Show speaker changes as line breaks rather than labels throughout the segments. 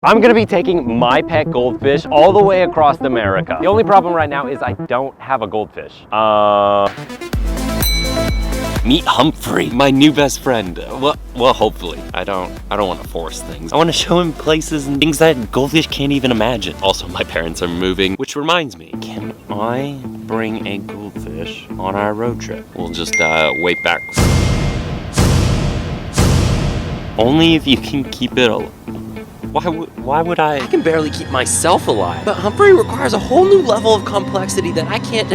I'm gonna be taking my pet goldfish all the way across America. The only problem right now is I don't have a goldfish. Meet Humphrey, my new best friend. Well, hopefully. I don't want to force things. I want to show him places and things that goldfish can't even imagine. Also, my parents are moving, which reminds me, can I bring a goldfish on our road trip? We'll just wait back. Only if you can keep it alive. Why would I? I can barely keep myself alive. But Humphrey requires a whole new level of complexity that I can't.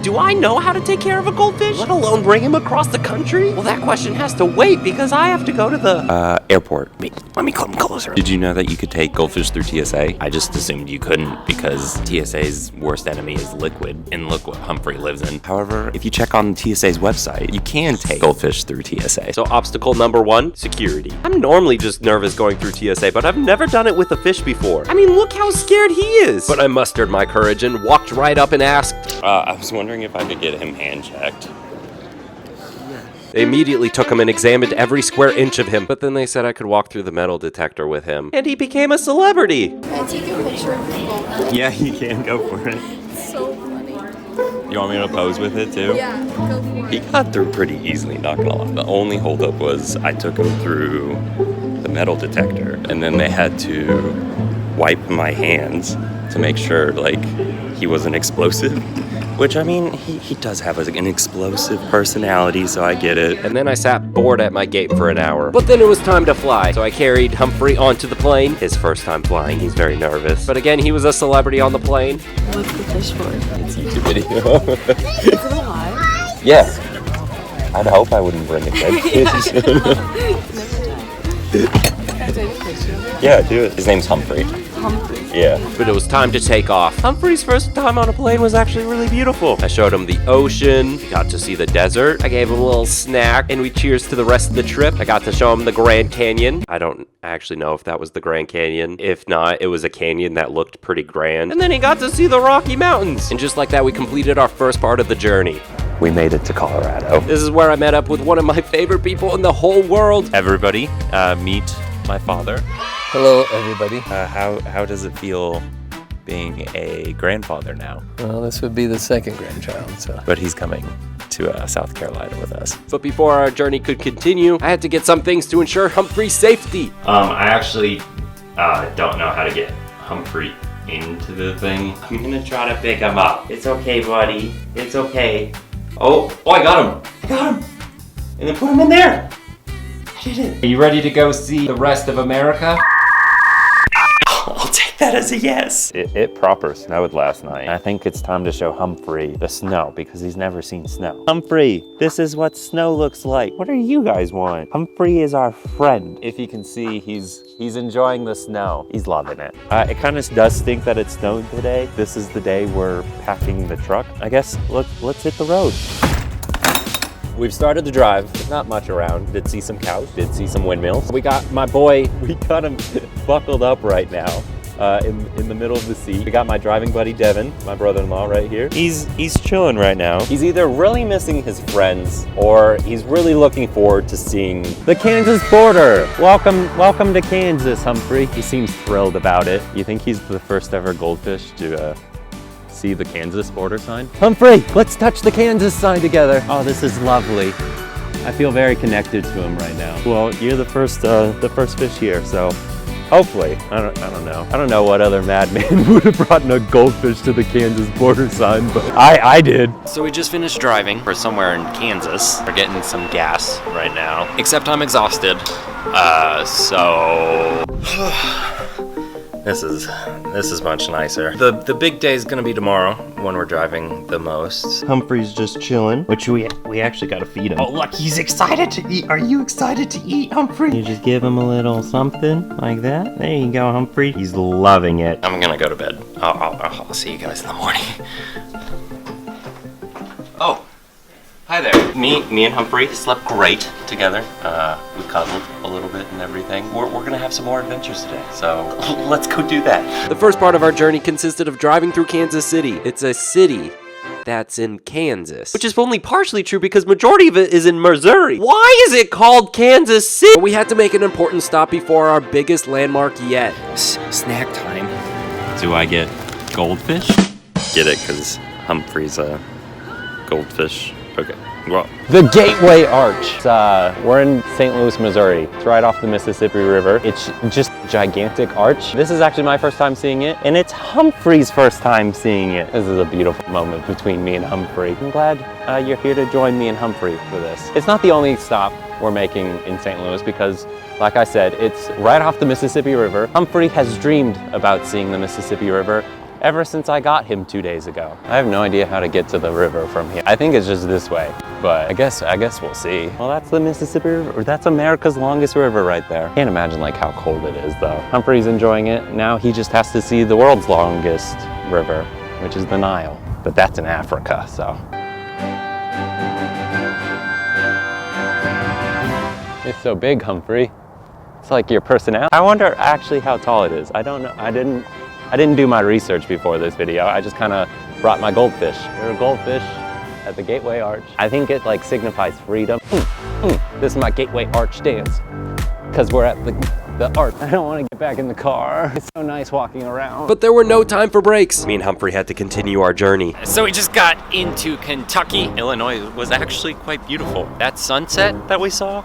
Do I know how to take care of a goldfish? Let alone bring him across the country? Well, that question has to wait because I have to go to the airport. Let me come closer. Did you know that you could take goldfish through TSA? I just assumed you couldn't because TSA's worst enemy is liquid, and look what Humphrey lives in. However, if you check on TSA's website, you can take goldfish through TSA. So obstacle number 1, security. I'm normally just nervous going through TSA, but I've never done it with a fish before. I mean, look how scared he is. But I mustered my courage and walked right up and asked. I was wondering if I could get him hand checked. They immediately took him and examined every square inch of him, but then they said I could walk through the metal detector with him, and he became a celebrity.
Can I take a picture of the goldfish?
Yeah, you can. Go for it.
It's so funny.
You want me to pose with it too?
Yeah, go for it.
He got through pretty easily, not gonna lie. The only holdup was I took him through the metal detector, and then they had to wipe my hands to make sure, like, he wasn't explosive. Which, I mean, he does have an explosive personality, so I get it. And then I sat bored at my gate for an hour. But then it was time to fly, so I carried Humphrey onto the plane. His first time flying, he's very nervous. But again, he was a celebrity on the plane.
What's the fish for?
It's a YouTube video.
Is it alive?
Yeah. I'd hope I wouldn't bring a dead fish.
Can I take a picture of it?
Yeah, do it. His name's Humphrey.
Humphrey.
Yeah. But it was time to take off. Humphrey's first time on a plane was actually really beautiful. I showed him the ocean, we got to see the desert, I gave him a little snack, and we cheers to the rest of the trip. I got to show him the Grand Canyon. I don't actually know if that was the Grand Canyon. If not, it was a canyon that looked pretty grand. And then he got to see the Rocky Mountains. And just like that, we completed our first part of the journey. We made it to Colorado. This is where I met up with one of my favorite people in the whole world. Everybody, meet my father.
Hello, everybody.
How does it feel being a grandfather now?
Well, this would be the second grandchild, so.
But he's coming to South Carolina with us. But before our journey could continue, I had to get some things to ensure Humphrey's safety. I actually don't know how to get Humphrey into the thing. I'm gonna try to pick him up. It's okay, buddy. It's okay. Oh, I got him. I got him. And then put him in there. I did it. Are you ready to go see the rest of America? I'll take that as a yes. It proper snowed last night. I think it's time to show Humphrey the snow because he's never seen snow. Humphrey, this is what snow looks like. What do you guys want? Humphrey is our friend. If you can see, he's enjoying the snow. He's loving it. It kind of does stink that it snowed today. This is the day we're packing the truck. I guess let's hit the road. We've started the drive. There's not much around. Did see some cows, did see some windmills. We got my boy, we got him buckled up right now in the middle of the seat. We got my driving buddy, Devin, my brother-in-law right here. He's chilling right now. He's either really missing his friends or he's really looking forward to seeing the Kansas border. Welcome to Kansas, Humphrey. He seems thrilled about it. You think he's the first ever goldfish to see the Kansas border sign? Humphrey, let's touch the Kansas sign together. Oh, this is lovely. I feel very connected to him right now. Well, you're the first fish here, so hopefully. I don't know. I don't know what other madman would have brought in a goldfish to the Kansas border sign, but I did. So we just finished driving. We're somewhere in Kansas. We're getting some gas right now. Except I'm exhausted. So This is much nicer. The big day is gonna be tomorrow when we're driving the most. Humphrey's just chilling, which we actually gotta feed him. Oh look, he's excited to eat. Are you excited to eat, Humphrey? You just give him a little something like that. There you go, Humphrey. He's loving it. I'm gonna go to bed. I'll see you guys in the morning. Oh. Hi there. Me and Humphrey slept great together. We cuddled a little bit and everything. We're gonna have some more adventures today, so let's go do that. The first part of our journey consisted of driving through Kansas City. It's a city that's in Kansas. Which is only partially true because majority of it is in Missouri. Why is it called Kansas City? But we had to make an important stop before our biggest landmark yet. Snack time. Do I get goldfish? Get it, because Humphrey's a goldfish. Okay. Well,
The Gateway Arch. We're in St. Louis, Missouri. It's right off the Mississippi River. It's just a gigantic arch. This is actually my first time seeing it, and it's Humphrey's first time seeing it. This is a beautiful moment between me and Humphrey. I'm glad you're here to join me and Humphrey for this. It's not the only stop we're making in St. Louis because, like I said, it's right off the Mississippi River. Humphrey has dreamed about seeing the Mississippi River ever since I got him 2 days ago. I have no idea how to get to the river from here. I think it's just this way, but I guess we'll see. Well, that's the Mississippi River. That's America's longest river right there. Can't imagine like how cold it is though. Humphrey's enjoying it. Now he just has to see the world's longest river, which is the Nile. But that's in Africa, so. It's so big, Humphrey. It's like your personality. I wonder actually how tall it is. I don't know. I didn't do my research before this video. I just kind of brought my goldfish. There are goldfish at the Gateway Arch. I think it like signifies freedom. This is my Gateway Arch dance. Because we're at the arch. I don't want to get back in the car. It's so nice walking around.
but there were no time for breaks. Me and Humphrey had to continue our journey.
So we just got into Kentucky. Illinois was actually quite beautiful. That sunset that we saw,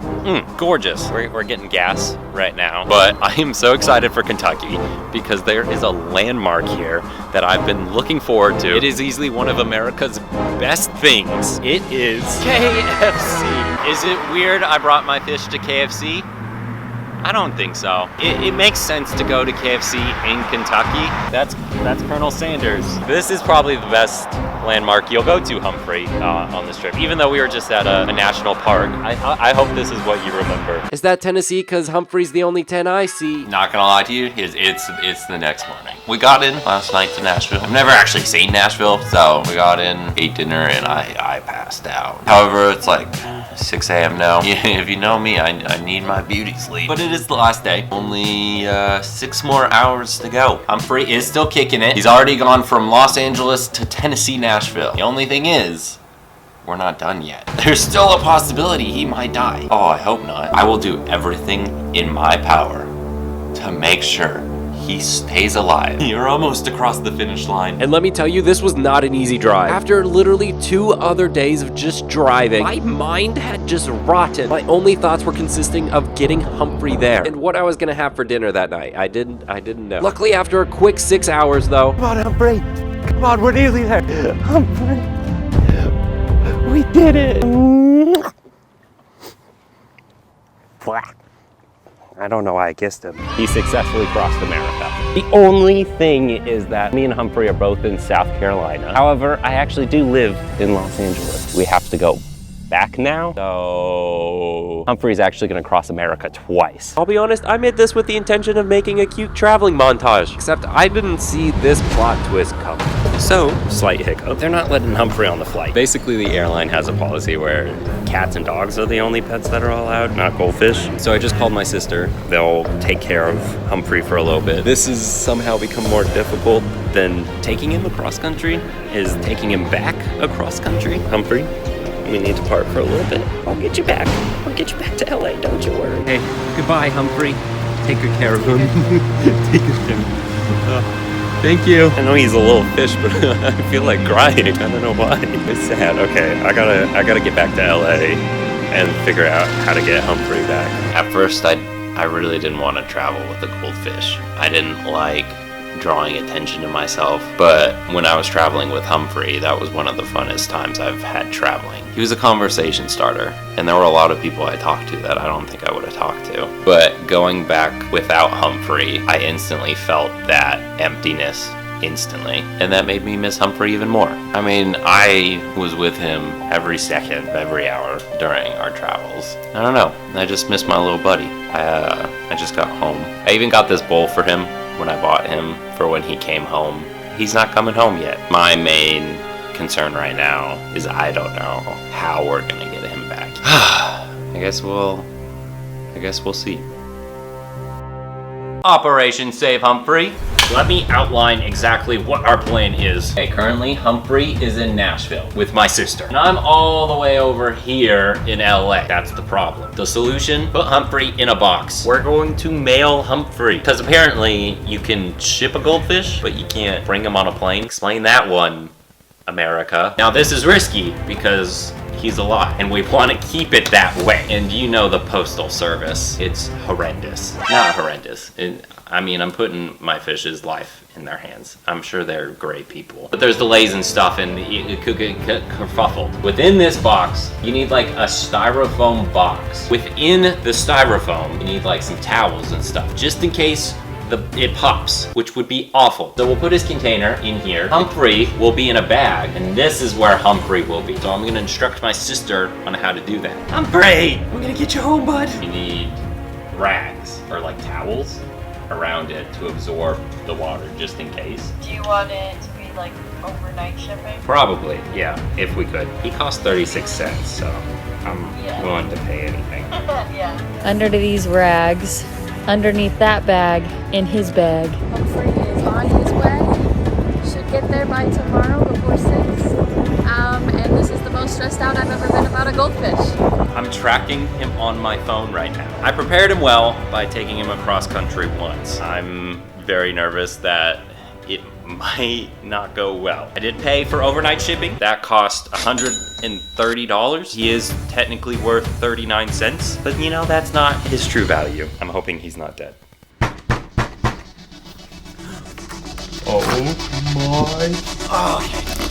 gorgeous. We're getting gas right now, but I am so excited for Kentucky because there is a landmark here that I've been looking forward to. It is easily one of America's best things. It is KFC. Is it weird I brought my fish to KFC? I don't think so. It makes sense to go to KFC in Kentucky. That's Colonel Sanders. This is probably the best landmark you'll go to, Humphrey, on this trip. Even though we were just at a national park, I hope this is what you remember.
Is that Tennessee? Because Humphrey's the only 10 I see.
Not gonna lie to you, it's the next morning. We got in last night to Nashville. I've never actually seen Nashville, so we got in, ate dinner, and I passed out. However, it's like 6 a.m. now. If you know me, I need my beauty sleep. But it is the last day. Only 6 more hours to go. Humphrey is still kicking it. He's already gone from Los Angeles to Tennessee, Nashville. The only thing is, we're not done yet. There's still a possibility he might die. Oh, I hope not. I will do everything in my power to make sure he stays alive. You're almost across the finish line.
And let me tell you, this was not an easy drive. After literally 2 other days of just driving, my mind had just rotten. My only thoughts were consisting of getting Humphrey there and what I was gonna have for dinner that night. I didn't know. Luckily, after a quick 6 hours though.
Come on, Humphrey. Come on, we're nearly there. Humphrey. We did it. I don't know why I kissed him. He successfully crossed America. The only thing is that me and Humphrey are both in South Carolina. However, I actually do live in Los Angeles. We have to go back now. So Humphrey's actually gonna cross America twice.
I'll be honest, I made this with the intention of making a cute traveling montage, except I didn't see this plot twist coming.
So, slight hiccup. They're not letting Humphrey on the flight. Basically, the airline has a policy where cats and dogs are the only pets that are allowed, not goldfish. So I just called my sister. They'll take care of Humphrey for a little bit. This has somehow become more difficult than taking him across country, is taking him back across country. Humphrey, we need to park for a little bit. I'll get you back. I'll get you back to LA, don't you worry.
Hey, goodbye, Humphrey. Take good care of him. Take good care of him. Thank you.
I know he's a little fish, but I feel like crying. I don't know why. It's sad. Okay, I gotta get back to LA and figure out how to get Humphrey back.
At first, I really didn't want to travel with the goldfish. I didn't like drawing attention to myself, but when I was traveling with Humphrey, that was one of the funnest times I've had traveling. He was a conversation starter, and there were a lot of people I talked to that I don't think I would have talked to. But going back without Humphrey, I instantly felt that emptiness instantly, and that made me miss Humphrey even more. I mean, I was with him every second, every hour during our travels. I don't know, I just miss my little buddy. I just got home. I even got this bowl for him when I bought him for when he came home. He's not coming home yet. My main concern right now is I don't know how we're gonna get him back. I guess we'll see. Operation Save Humphrey.
Let me outline exactly what our plan is. Okay, currently Humphrey is in Nashville with my sister. And I'm all the way over here in LA. That's the problem. The solution, put Humphrey in a box. We're going to mail Humphrey. Because apparently you can ship a goldfish, but you can't bring him on a plane. Explain that one, America. Now this is risky because he's alive and we want to keep it that way. And you know the postal service, it's horrendous. Not horrendous. I mean, I'm putting my fish's life in their hands. I'm sure they're great people. But there's delays and stuff and it could get kerfuffled. Within this box, you need like a styrofoam box. Within the styrofoam, you need like some towels and stuff, just in case it pops, which would be awful. So we'll put his container in here. Humphrey will be in a bag, and this is where Humphrey will be. So I'm gonna instruct my sister on how to do that. Humphrey, I'm gonna get you home, bud. You need rags, or like towels, around it to absorb the water, just in case.
Do you want it to be like overnight shipping?
Probably, yeah, if we could. He cost 36 cents, so I'm willing to pay anything.
Yeah.
Under these rags, underneath that bag, in his bag.
Humphrey is on his way. Should get there by tomorrow before 6. And this is the most stressed out I've ever been about a goldfish.
I'm tracking him on my phone right now. I prepared him well by taking him across country once. I'm very nervous that it might not go well. I did pay for overnight shipping. That cost $130. He is technically worth 39 cents, but you know, that's not his true value. I'm hoping he's not dead. Oh my. Oh, okay.